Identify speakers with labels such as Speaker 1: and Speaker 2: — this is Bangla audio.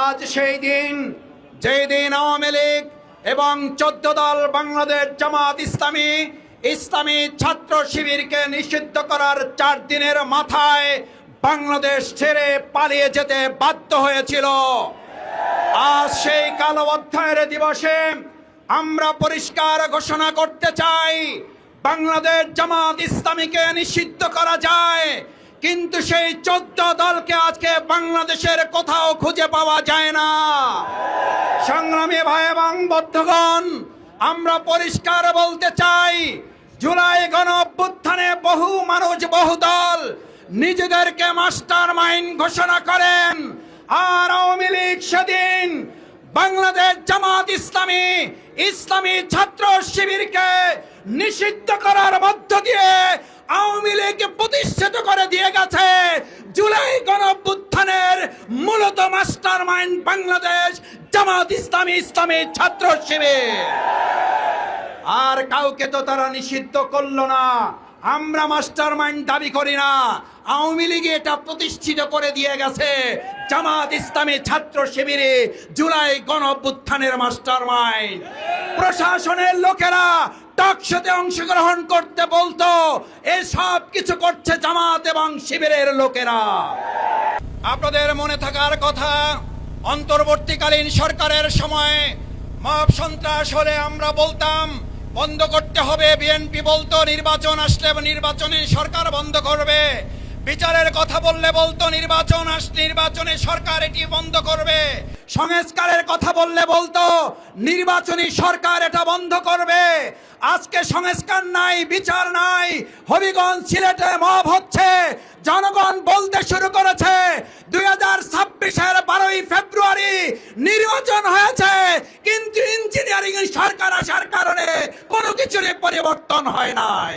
Speaker 1: আজ সেই দিন যেই দিন আওয়ামী লীগ এবং 14 দল বাংলাদেশ জামাত ইসলামী ইসলামী ছাত্র শিবিরকে নিষিদ্ধ করার 4 দিনের মাথায় বাংলাদেশ ছেড়ে পালিয়ে যেতে বাধ্য হয়েছিল। আজ সেই কালো অধ্যায়ের দিবসে আমরা পরিষ্কার ঘোষণা করতে চাই, বাংলাদেশ জামাত ইসলামীকে নিষিদ্ধ করা যায়, কিন্তু সেই 14 দলকে আজকে বাংলাদেশের কোথাও খুঁজে পাওয়া যায় না। সংগ্রামী ভাই এবং বন্ধুগণ, আমরা পরিষ্কার বলতে চাই, জুলাই গণ অভ্যুত্থানে বহু মানুষ বহু দল নিজেদেরকে মাস্টার মাইন্ড ঘোষণা করেন, আর আওয়ামী লীগ সেদিন বাংলাদেশ জামাত ইসলামী ইসলামী ছাত্র শিবিরকে নিষিদ্ধ করার মধ্য দিয়ে আওয়ামী লীগ প্রতিষ্ঠিত করে দিয়ে গেছে জুলাই গণ অভ্যুত্থানের মূলত মাস্টার মাইন্ড বাংলাদেশ জামাত ইসলামী ইসলামী ছাত্র শিবির। আর কাউকে তো তারা নিষিদ্ধ করলো না। আমরা মাস্টার মাইন্ড দাবি করি না, আওয়ামী লীগ এটা প্রতিষ্ঠিত করে দিয়ে গেছে জামাত ইসলামী ছাত্র শিবিরে জুলাই গণ অভ্যুত্থানের মাস্টার মাইন্ড। প্রশাসনের লোকেরা টকশোতে অংশগ্রহণ করতে বলতো, এসব কিছু করছে জামাত এবং শিবিরের লোকেরা। আপনাদের মনে থাকার কথা, অন্তর্বর্তীকালীন সরকারের সময় মব সন্ত্রাস হলে আমরা বলতাম বন্ধ করতে হবে, বিএনপি বলতো নির্বাচন আসলে নির্বাচনে সরকার বন্ধ করবে, বিচারের কথা বললে বলতো নির্বাচনে সরকার এটি বন্ধ করবে, সংস্কারের কথা বললে বলতো নির্বাচনী সরকার এটা বন্ধ করবে। আজকে সংস্কার নাই, বিচার নাই, হবিগঞ্জ সিলেটে মব হচ্ছে, জনগণ বলতে শুরু করেছে 2026-এর 12ই ফেব্রুয়ারি নির্বাচন হয়েছে, কিন্তু ইঞ্জিনিয়ারিং সরকার আসার কারণে কোনো কিছুরই পরিবর্তন হয় নাই।